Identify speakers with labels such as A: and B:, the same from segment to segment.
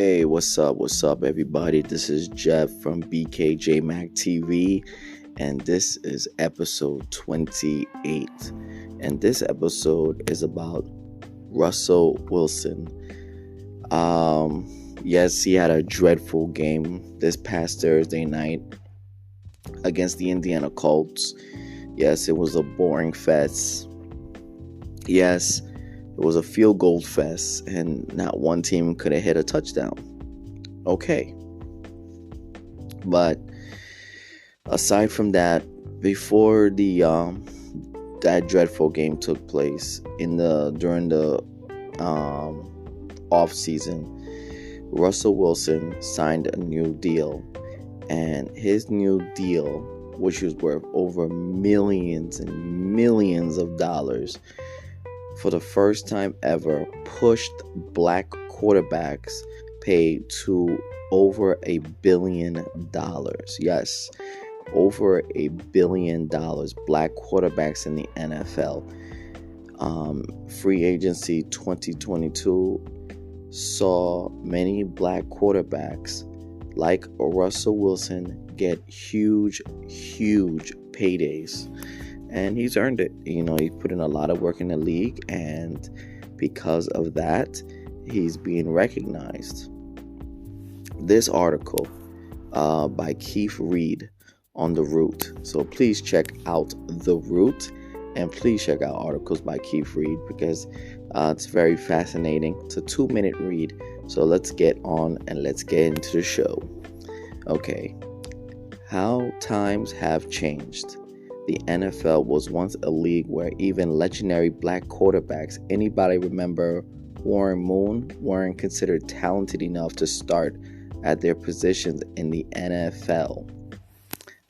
A: Hey, what's up? What's up, everybody? This is Jeff from BKJ Mac TV, and this is episode 28. And this episode is about Russell Wilson. Yes, he had a dreadful game this past Thursday night against the Indiana Colts. Yes, it was a boring fest. Yes, it was a field goal fest, and not one team could have hit a touchdown. Okay. But aside from that, before that dreadful game took place during the off season, Russell Wilson signed a new deal, and his new deal, which was worth over millions and millions of dollars, for the first time ever, pushed black quarterbacks paid to over $1 billion. Yes, over $1 billion. Black quarterbacks in the NFL. Free agency 2022 saw many black quarterbacks like Russell Wilson get huge paydays. And he's earned it. You know, he put in a lot of work in the league, and because of that, he's being recognized. This article by Keith Reed on The Root. So please check out The Root, and please check out articles by Keith Reed because it's very fascinating. It's a 2-minute read. So let's get on and let's get into the show. Okay. How times have changed. The NFL was once a league where even legendary black quarterbacks, anybody remember Warren Moon, weren't considered talented enough to start at their positions in the NFL.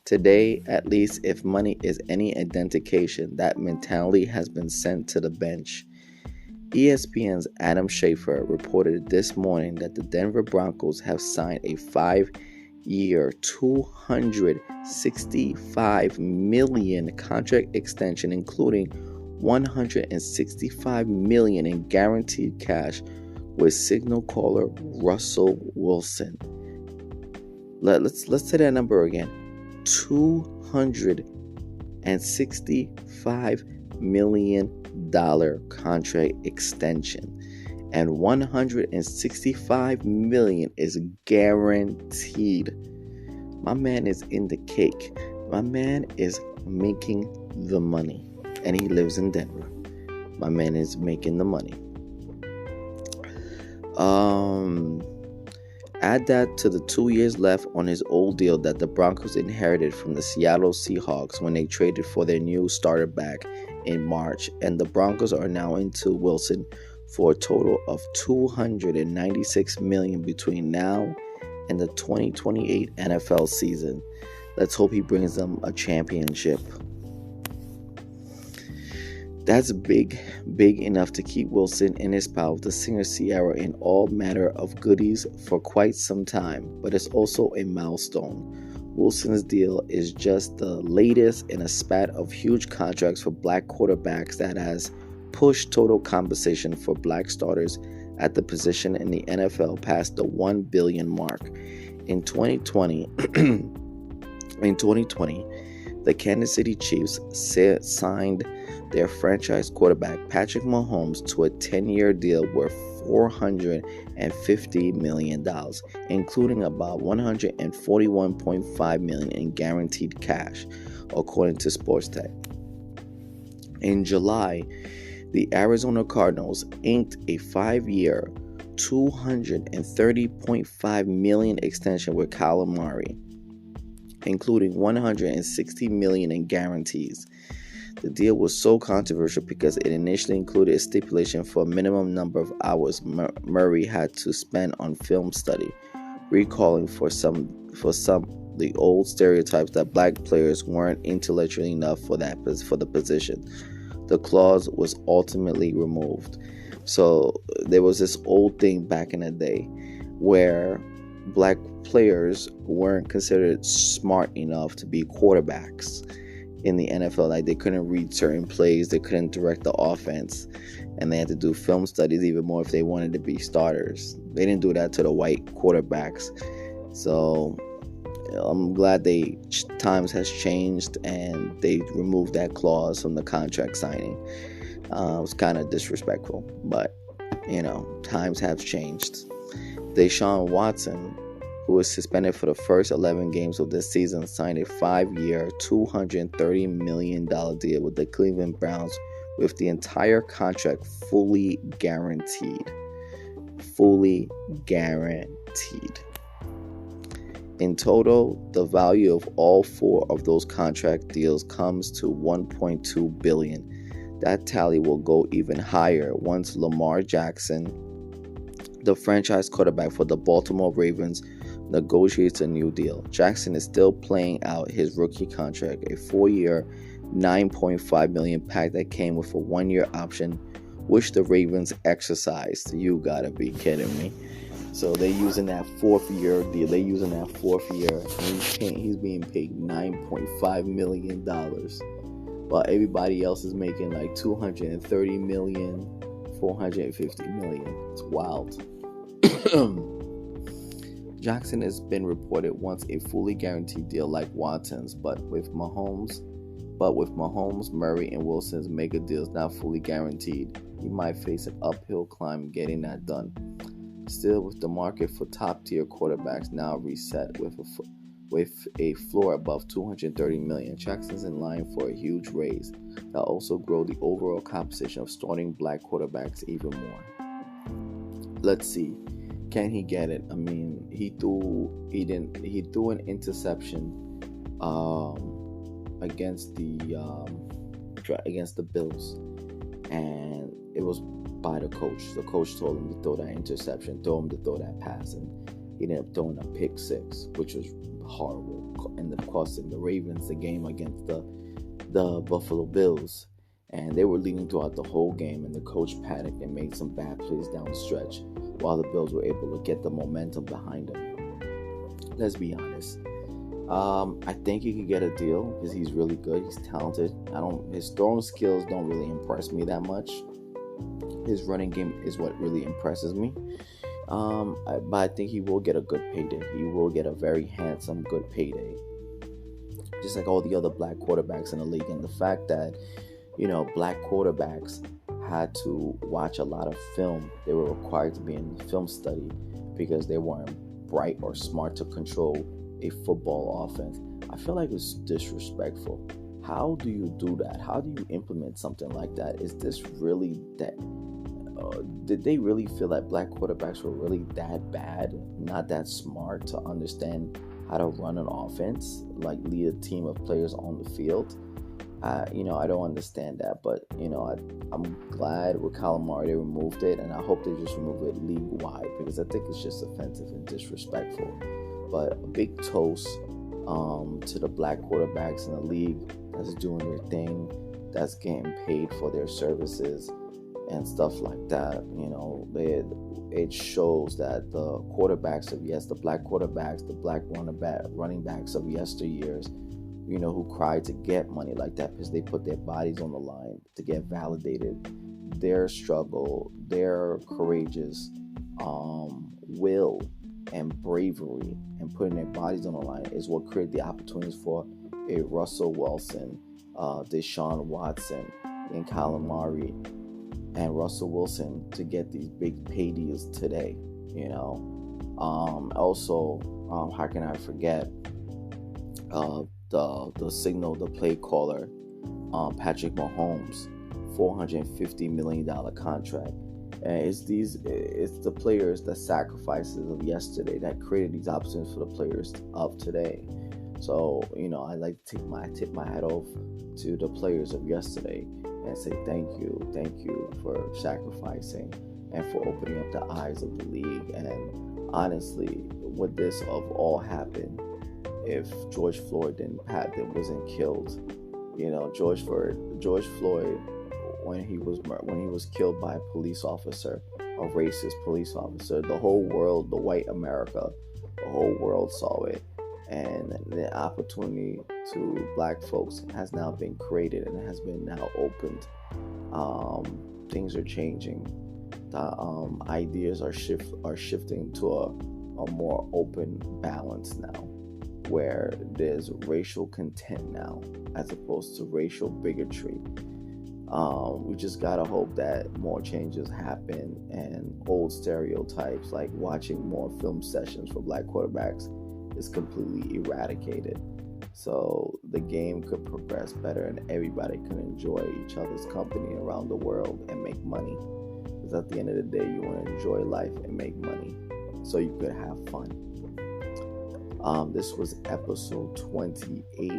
A: Today, at least if money is any identification, that mentality has been sent to the bench. ESPN's Adam Schefter reported this morning that the Denver Broncos have signed a 5-year, $265 million contract extension, including $165 million in guaranteed cash with signal caller Russell Wilson. Let's say that number again. $265 million contract extension, and $165 million is guaranteed. My man is in the cake. My man is making the money, and he lives in Denver. My man is making the money. Add that to the 2 years left on his old deal that the Broncos inherited from the Seattle Seahawks when they traded for their new starter back in March, and the Broncos are now into Wilson for a total of $296 million between now and the 2028 NFL season. Let's hope he brings them a championship. That's big enough to keep Wilson in his pal with the singer Ciara in all manner of goodies for quite some time, but it's also a milestone. Wilson's deal is just the latest in a spat of huge contracts for black quarterbacks that has pushed total compensation for black starters at the position in the NFL past the $1 billion mark. In 2020, the Kansas City Chiefs signed their franchise quarterback Patrick Mahomes to a 10-year deal worth $450 million, including about $141.5 million in guaranteed cash, according to Sports Tech. In July, the Arizona Cardinals inked a 5-year, $230.5 million extension with Kyler Murray, including $160 million in guarantees. The deal was so controversial because it initially included a stipulation for a minimum number of hours Murray had to spend on film study, recalling for some the old stereotypes that black players weren't intellectually enough for the position. The clause was ultimately removed. So there was this old thing back in the day where black players weren't considered smart enough to be quarterbacks. in the NFL. Like, they couldn't read certain plays, they couldn't direct the offense, and they had to do film studies even more if they wanted to be starters. They didn't do that to the white quarterbacks. So I'm glad times has changed and they removed that clause from the contract signing. It was kind of disrespectful, but times have changed. Deshaun Watson, who was suspended for the first 11 games of this season, signed a 5-year, $230 million deal with the Cleveland Browns, with the entire contract fully guaranteed. Fully guaranteed. In total, the value of all 4 of those contract deals comes to $1.2 billion. That tally will go even higher once Lamar Jackson, the franchise quarterback for the Baltimore Ravens, negotiates a new deal. Jackson is still playing out his rookie contract, a 4-year, $9.5 million pack that came with a 1-year option, which the Ravens exercised. You gotta be kidding me. So they're using that 4th-year deal. They're using that 4th year, and he's being paid $9.5 million, while everybody else is making like $230 million, $450 million. It's wild. Jackson has been reported wants a fully guaranteed deal like Watson's, but with Mahomes, Murray, and Wilson's mega deals not fully guaranteed, he might face an uphill climb getting that done. Still, with the market for top-tier quarterbacks now reset with a floor above $230 million, Jackson's in line for a huge raise that also grow the overall composition of starting black quarterbacks even more. Let's see, can he get it? I mean, he threw an interception against the Bills, and it was by the coach. The coach told him to throw that interception, told him to throw that pass, and he ended up throwing a pick 6, which was horrible, and of course in the Ravens the game against the Buffalo Bills, and they were leading throughout the whole game, and the coach panicked and made some bad plays down the stretch while the Bills were able to get the momentum behind them. Let's be honest. I think he could get a deal because he's really good. He's talented. His throwing skills don't really impress me that much. His running game is what really impresses me. But I think he will get a good payday. He will get a very handsome, good payday. Just like all the other black quarterbacks in the league. And the fact that, black quarterbacks had to watch a lot of film. They were required to be in film study because they weren't bright or smart to control a football offense. I feel like it's disrespectful. How do you do that? How do you implement something like that? Is this really that? Did they really feel that black quarterbacks were really that bad, not that smart to understand how to run an offense, like lead a team of players on the field? I don't understand that, but I'm glad with Calamari they removed it, and I hope they just remove it league-wide because I think it's just offensive and disrespectful. But a big toast to the black quarterbacks in the league that's doing their thing, that's getting paid for their services and stuff like that. It shows that the quarterbacks the black quarterbacks, the black running backs of yesteryears, who cried to get money like that because they put their bodies on the line to get validated. Their struggle, their courageous will and bravery and putting their bodies on the line is what created the opportunities for a Russell Wilson, Deshaun Watson, and Calamari, and Russell Wilson to get these big pay deals today. Also, how can I forget the signal, the play caller, Patrick Mahomes, $450 million contract. And it's the players, the sacrifices of yesterday that created these opportunities for the players of today. So, I like to tip my hat off to the players of yesterday and say thank you for sacrificing and for opening up the eyes of the league. And honestly, would this have all happened if George Floyd wasn't killed? George Floyd, when he was killed by a police officer, a racist police officer, the whole world, the white America, the whole world saw it. and the opportunity to black folks has now been created and has been now opened. Things are changing. The ideas are shifting to a more open balance now, where there's racial content now as opposed to racial bigotry. We just gotta hope that more changes happen and old stereotypes like watching more film sessions for black quarterbacks is completely eradicated. So the game could progress better and everybody can enjoy each other's company around the world and make money. Because at the end of the day, you want to enjoy life and make money so you could have fun. This was episode 28.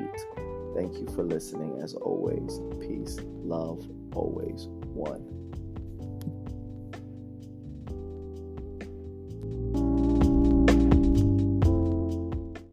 A: Thank you for listening as always. Peace, love, always one.